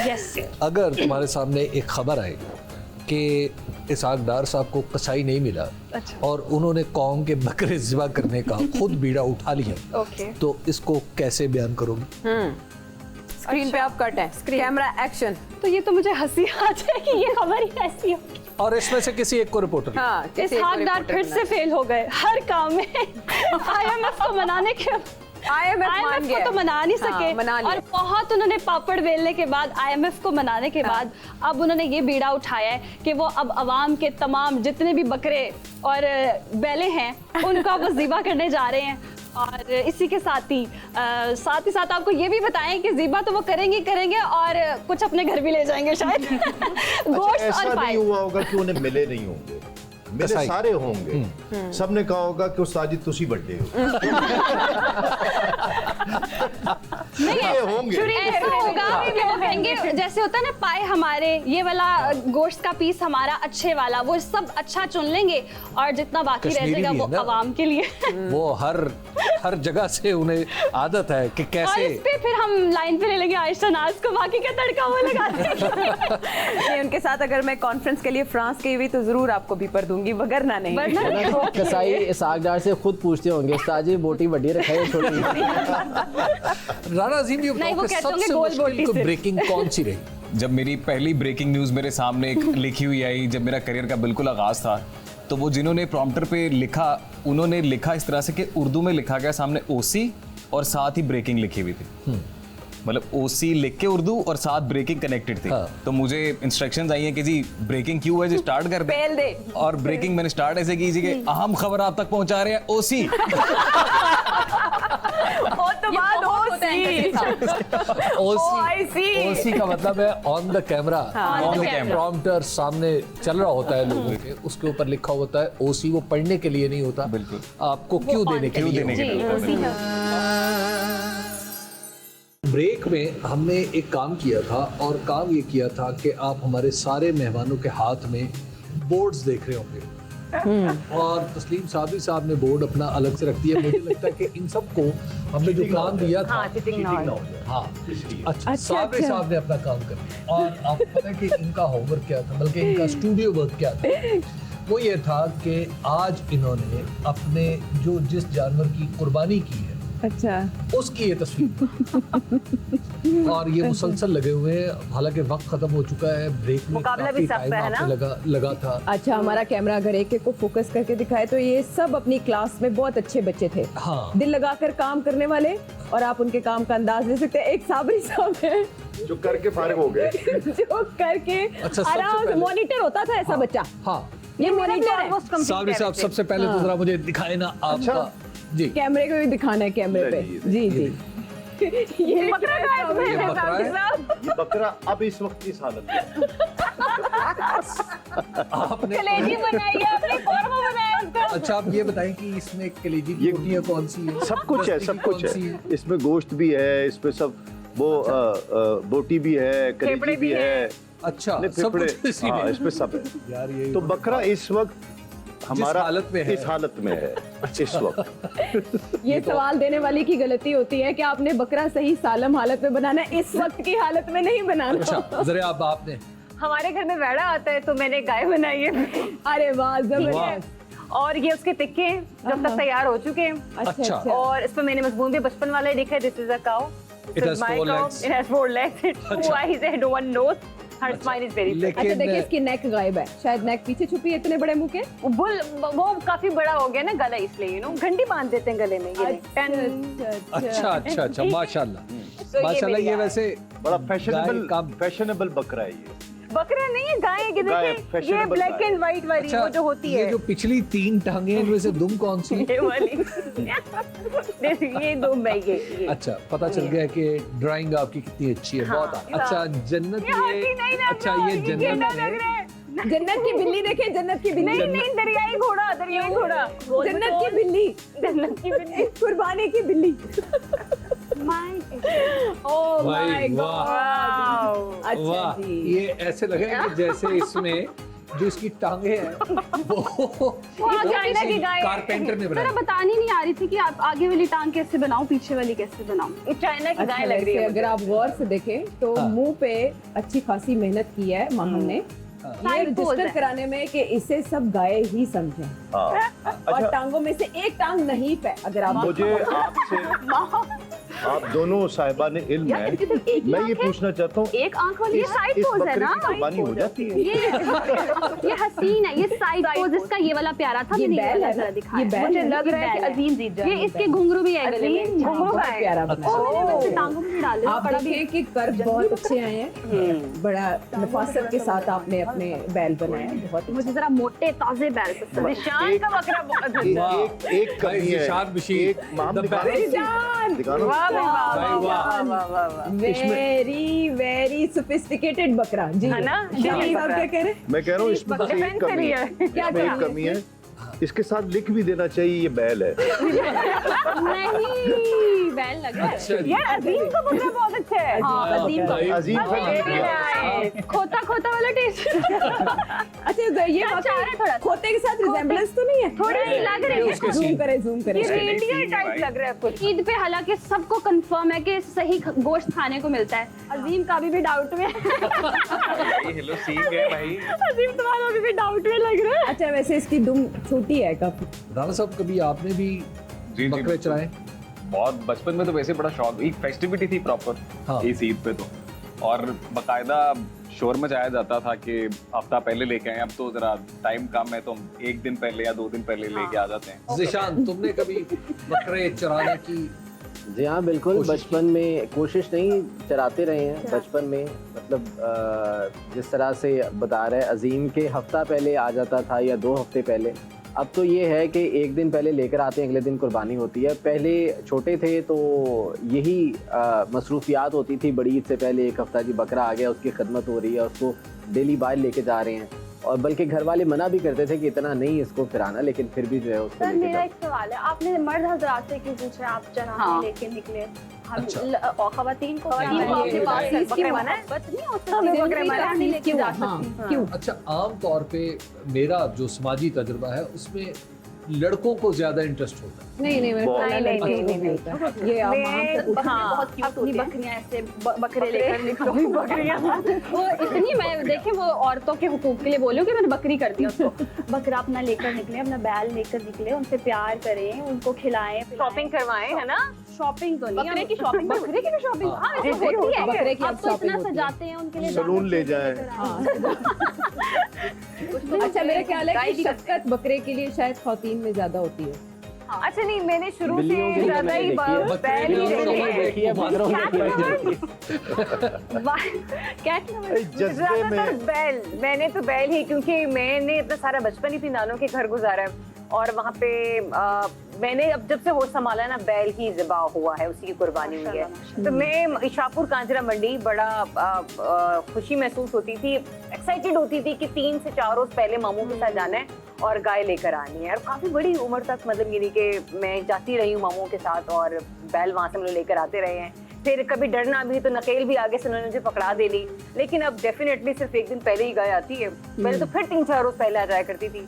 Yes. अगर तुम्हारे सामने एक खबर आई कि इसहाक डार साहब को कसाई नहीं मिला, अच्छा। और उन्होंने कौम के बकरे ज़िबा करने का खुद बीड़ा उठा लिया, ओके। तो इसको कैसे बयान करोगी? स्क्रीन पे आप कट है, कैमरा एक्शन। तो ये तो मुझे हंसी आ जाए कि ये खबर ही ऐसी हो। और इसमें से किसी एक को रिपोर्टर। हाँ, इसहाक डार फिर से फेल हो गए हर काम में। IMF को मनाने के IMF को तो मना नहीं सके, मना लिया। और बहुत उन्होंने पापड़ बेलने के बाद IMF को मनाने के बाद अब उन्होंने ये बीड़ा उठाया है कि वो अब अवाम के तमाम जितने भी बकरे और बैले हैं उनका वो ज़िबा करने जा रहे हैं। और इसी के साथ ही आपको ये भी बताएं कि ज़िबा तो वो करेंगे और कुछ अपने घर भी ले जाएंगे शायद। गोश्त ऐसा और नहीं हुआ होगा कि उन्हें मिले नहीं होंगे, मिले कसाई। सारे होंगे। सबने कहा होगा कि उस्ताद जी तुसी बड्डे हो। ये होंगे। ऐसा होगा कि वो कहेंगे जैसे होता है ना, पाए हमारे, ये वाला गोश्त का पीस हमारा अच्छे वाला, वो सब अच्छा चुन लेंगे और जितना बाकी रह कश्मीरी जाएगा भी वो है ना? अवाम के लिए। वो हर जगह से उन्हें आदत है कि और कैसे। इस पे फिर हम लाइन पे ले लेंगे आयशा नाज को, बाकी का तड़का वो लगा देंगे। नहीं, उनके साथ अगर मैं कॉन्फ्रेंस के लिए फ्रांस गई हुई तो जरूर आपको भी पर दूंगी, वगरना नहीं। वरना कसाई इसहाक डार से खुद पूछते होंगे, उस्ताद जी बोटी बड़ी रखा है छोटी? राणा अजीम, ये नहीं, बताओ वो कि कहते होंगे सबसे गोल मुश्किल बोटी को से। ब्रेकिंग कौन सी रही? जब मेरी पहली ब्रेकिंग न्यूज़ मेरे सामने एक लिखी हुई आई, जब मेरा करियर का बिल्कुल आगाज़ था, तो वो जिन्होंने प्रॉम्प्टर पे लिखा, उन्होंने लिखा इस तरह से कि उर्दू में लिखा गया सामने ओसी और साथ ही ब्रेकिंग लिखी हुई थी। मतलब ओसी लिख के उर्दू और साथ ब्रेकिंग कनेक्टेड थी। हाँ। तो मुझे इंस्ट्रक्शंस आई हैं कि जी ब्रेकिंग क्यों है जी, स्टार्ट कर दे। पहल दे। और ब्रेकिंग मैंने स्टार्ट ऐसे की जी कि अहम खबर आप तक पहुंचा रहे हैं ओसी। ओसी का मतलब है on the camera. on the camera। Prompter सामने चल रहा होता है लोगों के, उसके ऊपर लिखा होता है ओसी। वो पढ़ने के लिए नहीं होता, बिल्कुल। आपको क्यों देने के लिए होता है। उसी का। ब्रेक में हमने एक काम किया था, और काम ये किया था कि आप हमारे सारे मेहमानों के हाथ में बोर्ड्स देख रहे होंगे, और तस्लीम साबरी साहब ने बोर्ड अपना अलग से रख दिया। मुझे लगता है कि इन सबको हमने जो काम दिया था, हाँ, अच्छा, साबरी साहब ने अपना काम कर दिया। और आपको पता है कि इनका होमवर्क क्या था, बल्कि इनका स्टूडियो वर्क क्या था? वो ये था कि आज इन्होंने अपने जो जिस जानवर की कुर्बानी की है, अच्छा, उसकी ये तस्वीर और ये मुसलसल लगे हुए हैं। हालांकि वक्त खत्म हो चुका है, ब्रेक में मुकाबला काफी भी सख्त टाइम है आपको ना? लगा था। अच्छा, हमारा कैमरा अगर एक एक को फोकस करके दिखाए तो ये सब अपनी क्लास में बहुत अच्छे बच्चे थे, हाँ। दिल लगाकर काम करने वाले, और आप उनके काम का अंदाज ले सकते हैं। एक साबरी साहब है जो करके फारिग हो गए। जो करके अच्छा, सबसे आराम से पहले- मॉनिटर होता था ऐसा बच्चा, हाँ, ये मॉनिटर है। साबरी साहब सबसे पहले तो जरा मुझे दिखाए ना आपका। जी, कैमरे को भी दिखाना है, कैमरे पे। जी जी, ये बकरा का है इसमें, ये बकरा है। साबरी साहब। ये बकरा अब इस वक्त किस हालत में? आपने कलेजी बनाई है, अपनी कौरमा बनाया उसका। अच्छा, आप ये बताएं कि इसमें कलेजी की बोटियां कौन सी है? सब कुछ है, दस्ती सब की कुछ कौन सी है। इसमें गोश्त भी है, इसमें सब वो बोटी भी है, फेफड़े कलेजी भी भी है। अच्छा, नहीं, सब फेफड़े, कुछ इसी हाँ, में। इसमें सब है। यार ये तो बकरा इस वक्त हमारा हालत में है। इस हालत में है इस वक्त। ये सवाल देने वाली की गलती होती है कि आपने बकरा सही सालम हालत में बनाना है, इस वक्त की हालत में नहीं बनाना। अच्छा, जरा आप आपने हमारे घर में वैड़ा आता है तो मैंने गाय बनाई है। अरे वाह, जबरदस्त। और ये उसके टिक्के हैं जब तक तैयार हो चुके हैं। अच्छा। अच्छा, और इस पर मैंने मजबून भी बचपन वाला ही लिखा है, this is a cow, It has 4 legs. It has 4 legs. Two eyes and one nose. Her spine is very thick. अच्छा, देखिए लेकिन इसकी नेक गायब है, शायद नेक पीछे छुपी है इतने बड़े मुंह के। बुल वो काफी बड़ा हो गया ना गला, इसलिए घंटी बांध देते हैं गले में ये। अच्छा अच्छा अच्छा, माशाल्लाह ये माशाल्लाह। मेरी ये गाय। वैसे बड़ा गाय फैशनेबल बकरा है ये। बकरा नहीं है, गाय है कि गाय, देखिए, ये fashionable black guy. And white वाली अच्छा, वो जो होती ये है, जो पिछली 3 टांगे हैं, इनमें से दुम कौन सी है? ये वाली। ये दो मैं ये। अच्छा, पता चल गया कि ड्राइंग आपकी कितनी अच्छी है। बहुत अच्छा, जन्नत ये हाथी नहीं लग अच्छा, रहा, ये गेंडा जन्नत लग रहा है। है। जन्नत की बिल्ली देखे, जन्नत की बिल्ली। नहीं नहीं, दरियाई घोड़ा, दरियाई घोड़ा, जन्नत की बिल्ली, जन्नत की बिल्ली। कुर्बानी की बिल्ली। ओह माय वाह, गॉड। अच्छा वाह, जी, ये ऐसे लगे कि जैसे इसमें जो इसकी टांगे हैं वो चाइना की गाय है। कारपेंटर ने जरा बनाई। बतानी नहीं आ रही थी कि आप आगे वाली टांग कैसे बनाऊं, पीछे वाली कैसे बनाऊं। चाइना की अच्छा, गाय लग रही वैसे है अगर आप गौर से देखें तो हाँ। मुंह पे अच्छी खासी मेहनत की है माहन ने ये Side pose रजिस्टर है। कराने में कि इसे सब गाय ही समझें हाँ और अच्छा टांगों में से एक टांग नहीं पे अगर आप मुझे आपसे आप दोनों साहिबा ने इल्म यार, है इनकी सिर्फ एक ही मैं आंख ये है। पूछना चाहता हूँ एक आंख वाली ये साइड इस पोज है बकरी ना, की कुर्बानी हो जाती है ये हसीन है, ये साइड पोज इसका ये वाला प्यारा था, ये मैंने बैल है जरा ना? दिखाया। ये बैल मुझे है ना? लग ये रहा है कि बैल है। अजीम जीत जाएगा। ये ये इसके घुंघरू भी है गले में। अजीम घुंघरू बहुत का है। प्यारा ओ, बना मैंने वैसे टांगों में भी डाले आप बड़ा भी देखें कि कर्व बहुत अच्छे आए हैं बड़ा नफासत के साथ आपने अपने बैल बनाए हैं, बहुत अच्छा। मुझे जरा मोटे ताजे बैल पसंद है। निशान का बकरा बहुत एक भाई, कमी है जिशान बशीर, एक माम the दिखाना best. दिखाना वाह भाई वाह भाई, वाह वाह। वाह वाह वाह वेरी वेरी सोफिस्टिकेटेड बकरा जी है ना? जी आप क्या कह रहे हैं मैं कह रहा हूँ इसमें बस Defend एक कमी है करिए। क्या इसमें एक कमी कमी है इसके साथ लिख भी देना चाहिए ये बैल है नहीं, बैल लग रहा है। अच्छा जी। यार अजीम का बकरा बहुत अच्छा है। अजीम भाई, अजीम Very nice। खोता खोता वाला टेस्ट अच्छा तो ये अच्छा, वाकई है थोड़ा सा। खोते के साथ रिजेम्बलेंस तो नहीं है थोड़ी सी लग रही है। उसके जूम सीन। करे जूम करे ये रेडियर टाइप लग रहा है कुछ। ईद पे हालांकि सबको कंफर्म है कि सही गोश्त खाने को मिलता है। अजीम का अभी भी डाउट में है। हेलो सीख गए भाई। अजीम तुम्हारा अभी भी डाउट में लग रहा है। अच्छा वैसे इसकी दुम छोटी है काफी राणा साहब कभी आपने भी जी, बकरे चराए? बहुत बचपन में तो वैसे बड़ा शौक, एक फेस्टिविटी थी प्रॉपर हाँ। इस ईद पे तो, और बकायदा शोर मचाया जाता था कि हफ्ता पहले लेके आए, अब तो जरा टाइम कम है तो हम एक दिन पहले या 2 दिन पहले लेके आ जाते हैं। जिशान, तुमने कभी बकरे चराने की जी हाँ बिल्कुल, कोशिश बचपन में कोशिश नहीं, चराते रहे हैं बचपन में। मतलब जिस तरह से बता रहे हैं अजीम के हफ्ता पहले आ जाता था या 2 हफ्ते पहले, अब तो ये है कि एक दिन पहले लेकर आते हैं, अगले दिन कुर्बानी होती है। पहले छोटे थे तो यही मसरूफियात होती थी, बड़ी ईद से पहले एक हफ्ता जी बकरा आ गया, उसकी खदमत हो रही है, उसको डेली बाहर लेके जा रहे हैं, और बल्कि घर वाले मना भी करते थे कि इतना नहीं इसको फिराना, लेकिन फिर भी जो है उसको सर लेके मेरा जाते। एक सवाल है, आपने मर्द हजरात से क्यों पूछा आप चराने हाँ। लेके निकले? हम अच्छा। और खवातीन को खवातीन क्या को है? अपने ये पास बात बकरे की मना है? मोहब्बत नहीं हो हमें सकती, बकरे मना है। नहीं लेके जा हाँ, सकती। क्यों अच्छा, आम तौर पे मेरा जो समाजी तजुर्बा है उसमें लड़कों को ज्यादा इंटरेस्ट होता है। नहीं नहीं मेरे ख्याल नहीं, लड़कों नहीं, को नहीं, भी नहीं। होता है। ये आप मैं- वहाँ से हाँ, बहुत क्यूट अपनी होती हैं। बकरियां ऐसे बकरे लेकर निकलो। बकरियां वो इतनी, मैं देखे वो औरतों के हुकूक के लिए बोलूं कि मैंने बकरी कर दी उसको। बकरा अपना लेकर निकले, अपना बैल लेकर निकले, उनसे प्यार करें, उनको खिलाएं, शॉपिंग करवाएं है ना। शॉपिंग तो नहीं, बकरे की shopping भी बकरे की भी शॉपिंग हाँ। हाँ वैसे जी, जी, होती है। बकरे की अब अब तो shopping इतना होती है। सजाते हैं उनके लिए, सैलून ले दावत जाएं। हाँ। अच्छा मेरा ख्याल है गाय कि भी शफकत बकरे के लिए शायद खौतीन में ज्यादा होती है। अच्छा नहीं, मैंने शुरू बिल्लियों के से लिए ज्यादा मैंने ही देखी है। बैल ही बिल्लियों देखे के लिए हैं। देखी है, बांदरों के लिए कैट जज्बे ज्यादातर में बैल, मैंने तो बैल ही, क्योंकि मैंने इतना सारा बचपन ही अपनी नानों के घर गुजारा है, और वहाँ पे मैंने अब जब से होश संभाला है ना, बैल ही ज़िबा हुआ है, उसी की कुर्बानी हुई है। तो मैं इशापुर कांजरा मंडी बड़ा खुशी महसूस होती थी, एक्साइटेड होती थी कि 3 से 4 रोज पहले मामू के साथ जाना है और गाय लेकर आनी है। और काफी बड़ी उम्र तक, मतलब यानी कि मैं जाती रही हूँ मामू के साथ, और बैल वहाँ से हम लोग लेकर आते रहे हैं। फिर कभी डरना भी तो नकेल भी आगे से उन्होंने मुझे पकड़ा दे ली, लेकिन अब डेफिनेटली सिर्फ एक दिन पहले ही गाय आती है। पहले तो फिर 3-4 रोज पहले आ जाया करती थी।